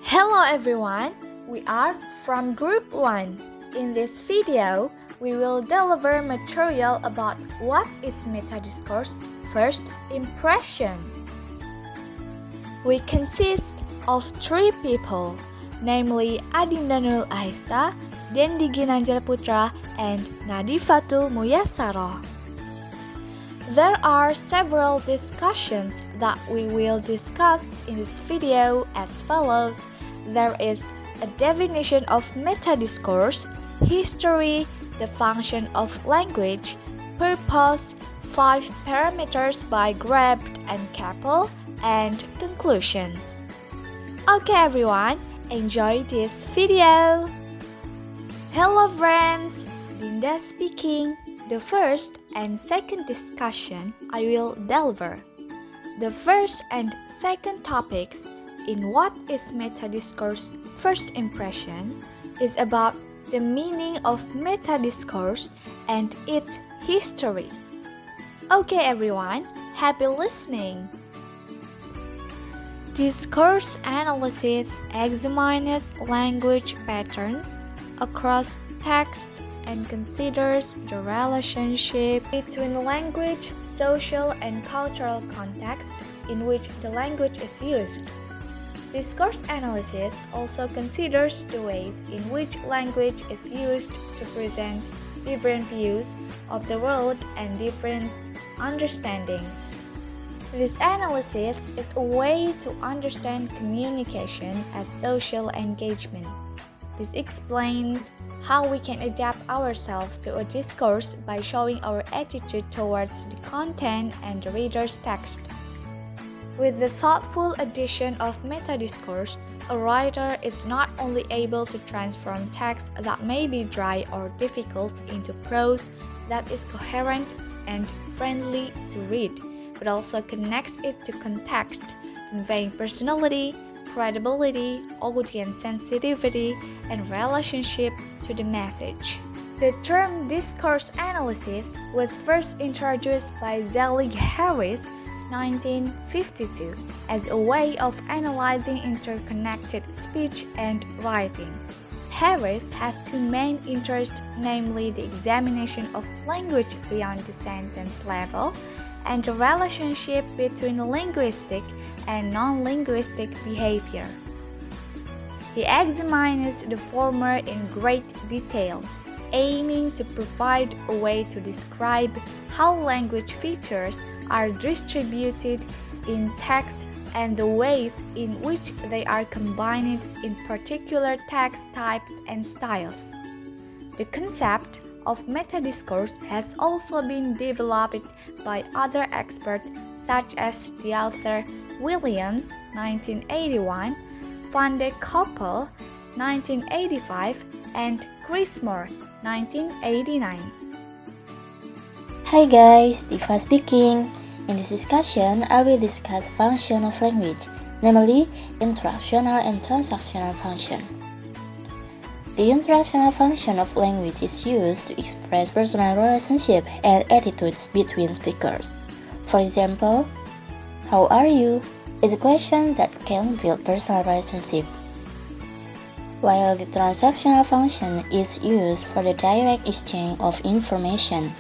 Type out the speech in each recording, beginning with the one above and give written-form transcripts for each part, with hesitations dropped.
Hello everyone, we are from Group 1. In this video, we will deliver material about what is metadiscourse first impression. We consist of 3 people, namely Adinda Nurul A, Dendi Ginanjar and Nadhifatul Muyassaroh. There are several discussions that we will discuss in this video as follows. There is a definition of metadiscourse, history, the function of language, purpose, 5 parameters by Grabbed and Capel, and conclusions. Okay everyone, enjoy this video! Hello friends, Dinda speaking. The first and second discussion I will deliver. The first and second topics in what is metadiscourse first impression is about the meaning of metadiscourse and its history. Okay everyone, happy listening! Discourse analysis examines language patterns across text and considers the relationship between language, social and cultural context in which the language is used. Discourse analysis also considers the ways in which language is used to present different views of the world and different understandings. This analysis is a way to understand communication as social engagement. This explains how we can adapt ourselves to a discourse by showing our attitude towards the content and the reader's text. With the thoughtful addition of metadiscourse, a writer is not only able to transform text that may be dry or difficult into prose that is coherent and friendly to read, but also connects it to context, conveying personality, credibility, audience sensitivity, and relationship to the message. The term discourse analysis was first introduced by Zelig Harris, 1952, as a way of analyzing interconnected speech and writing. Harris has 2 main interests, namely the examination of language beyond the sentence level and the relationship between linguistic and non-linguistic behavior. He examines the former in great detail, aiming to provide a way to describe how language features are distributed in text and the ways in which they are combined in particular text types and styles. The concept of metadiscourse has also been developed by other experts such as the author Williams, 1981, Van de Koppel, 1985, and Grismore, 1989. Hi guys, Diva speaking. In this discussion, I will discuss function of language, namely interactional and transactional function. The interactional function of language is used to express personal relationships and attitudes between speakers. For example, "How are you?" is a question that can build personal relationship, while the transactional function is used for the direct exchange of information.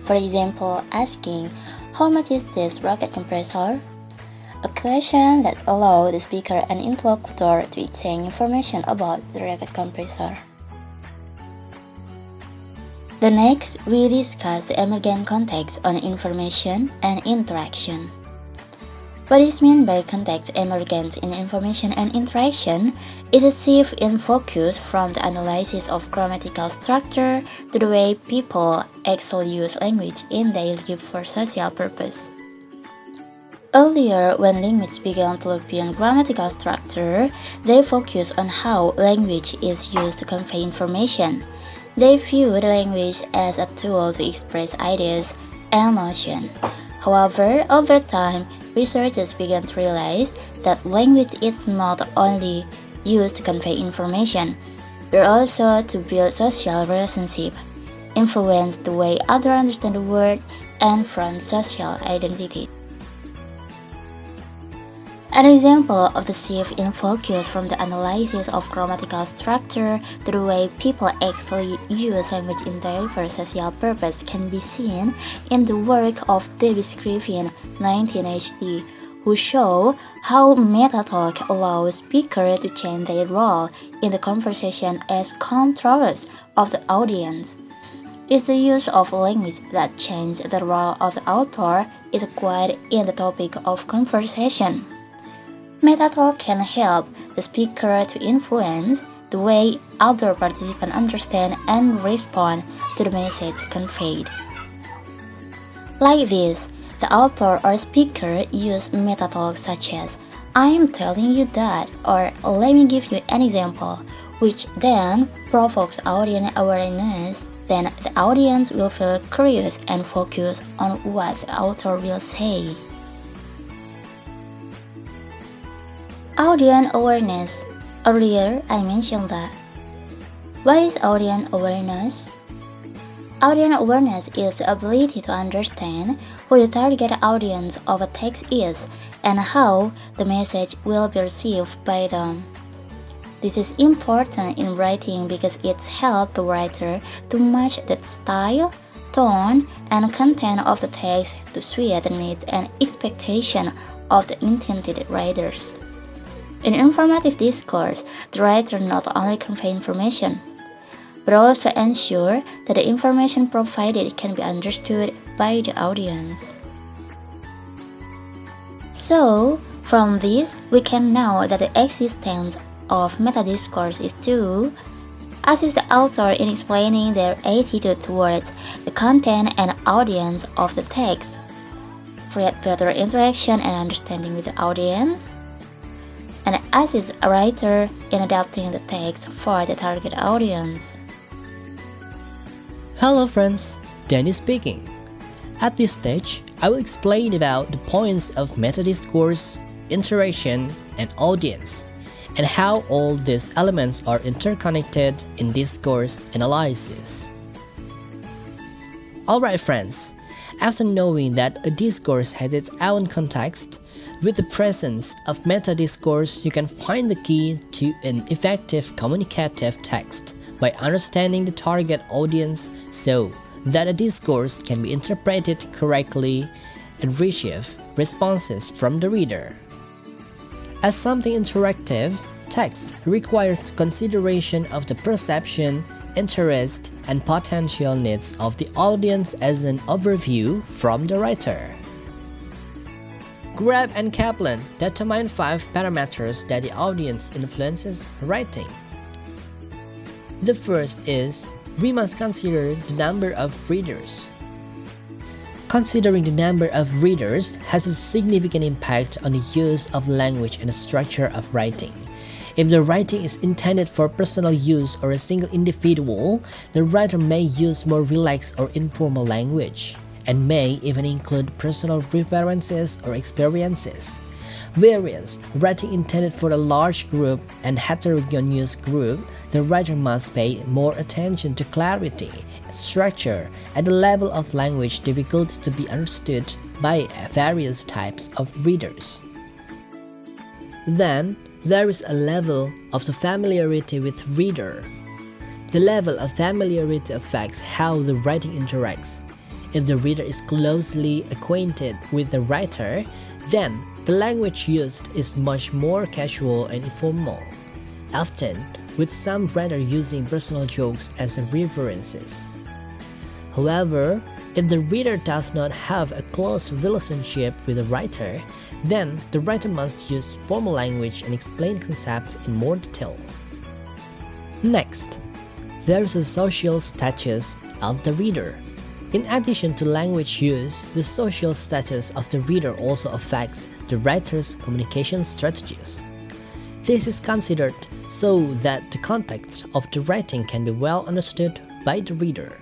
For example, asking, "How much is this rocket compressor?" A question that allows the speaker and interlocutor to exchange information about the rocket compressor. The next, we discuss the emergent context on information and interaction. What is meant by context emergence in information and interaction is a shift in focus from the analysis of grammatical structure to the way people actually use language in daily life for social purpose. Earlier, when linguists began to look beyond grammatical structure, they focused on how language is used to convey information. They viewed language as a tool to express ideas and emotion. However, over time, researchers began to realize that language is not only used to convey information, but also to build social relationships, influence the way others understand the world, and form social identity. An example of the shift in focus from the analysis of grammatical structure to the way people actually use language in diverse social purposes can be seen in the work of Davis Griffin, 1980, who show how meta-talk allows speakers to change their role in the conversation as controllers of the audience. It's the use of language that changes the role of the author is acquired in the topic of conversation. Meta-talk can help the speaker to influence the way other participants understand and respond to the message conveyed. Like this, the author or speaker use meta-talk such as, "I'm telling you that," or "let me give you an example," which then provokes audience awareness. Then the audience will feel curious and focus on what the author will say. Audience awareness. Earlier, I mentioned that. What is audience awareness? Audience awareness is the ability to understand who the target audience of a text is and how the message will be received by them. This is important in writing because it helps the writer to match the style, tone, and content of the text to suit the needs and expectations of the intended readers. In informative discourse, the writer not only conveys information, but also ensure that the information provided can be understood by the audience. So, from this, we can know that the existence of metadiscourse is to assist the author in explaining their attitude towards the content and audience of the text, create better interaction and understanding with the audience, and assist a writer in adapting the text for the target audience. Hello friends, Dendi speaking. At this stage, I will explain about the points of metadiscourse, interaction, and audience, and how all these elements are interconnected in discourse analysis. Alright friends, after knowing that a discourse has its own context, with the presence of metadiscourse, you can find the key to an effective communicative text by understanding the target audience so that a discourse can be interpreted correctly and receive responses from the reader. As something interactive, text requires consideration of the perception, interest, and potential needs of the audience as an overview from the writer. Grab and Kaplan determine 5 parameters that the audience influences writing. The first is, we must consider the number of readers. Considering the number of readers has a significant impact on the use of language and the structure of writing. If the writing is intended for personal use or a single individual, the writer may use more relaxed or informal language, and may even include personal references or experiences. Whereas writing intended for a large group and heterogeneous group, the writer must pay more attention to clarity, structure, and the level of language difficult to be understood by various types of readers. Then, there is a level of the familiarity with reader. The level of familiarity affects how the writing interacts. If the reader is closely acquainted with the writer, then the language used is much more casual and informal, often with some writer using personal jokes as references. However, if the reader does not have a close relationship with the writer, then the writer must use formal language and explain concepts in more detail. Next, there is a social status of the reader. In addition to language use, the social status of the reader also affects the writer's communication strategies. This is considered so that the context of the writing can be well understood by the reader.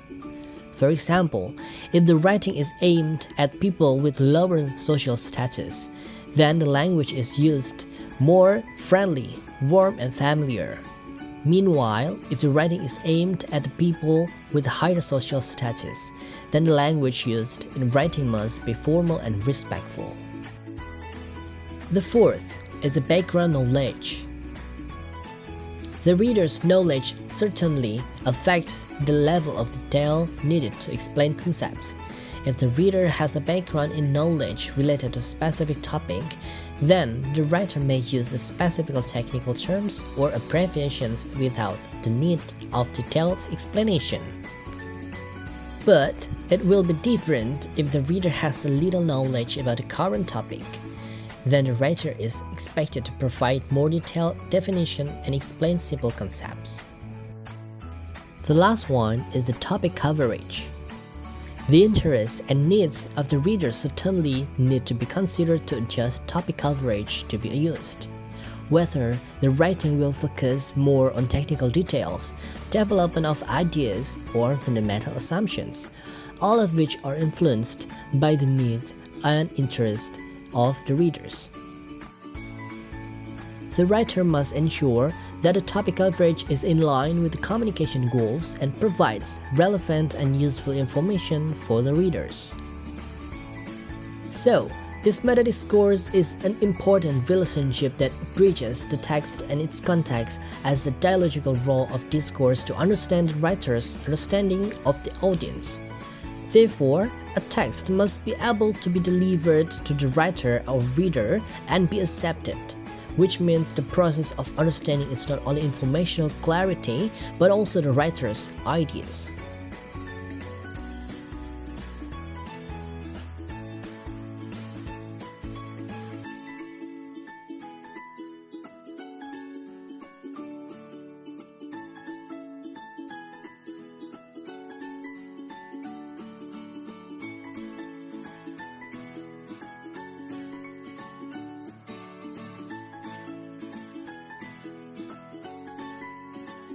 For example, if the writing is aimed at people with lower social status, then the language is used more friendly, warm, and familiar. Meanwhile, if the writing is aimed at people with higher social status, then the language used in writing must be formal and respectful. The fourth is the background knowledge. The reader's knowledge certainly affects the level of detail needed to explain concepts. If the reader has a background in knowledge related to a specific topic, then the writer may use specific technical terms or abbreviations without the need of detailed explanation. But it will be different if the reader has a little knowledge about the current topic. Then the writer is expected to provide more detailed definition and explain simple concepts. The last one is the topic coverage. The interests and needs of the reader certainly need to be considered to adjust topic coverage to be used. Whether the writing will focus more on technical details, development of ideas, or fundamental assumptions, all of which are influenced by the need and interest of the readers. The writer must ensure that the topic coverage is in line with the communication goals and provides relevant and useful information for the readers. So, this metadiscourse is an important relationship that bridges the text and its context as a dialogical role of discourse to understand the writer's understanding of the audience. Therefore, a text must be able to be delivered to the writer or reader and be accepted, which means the process of understanding is not only informational clarity but also the writer's ideas.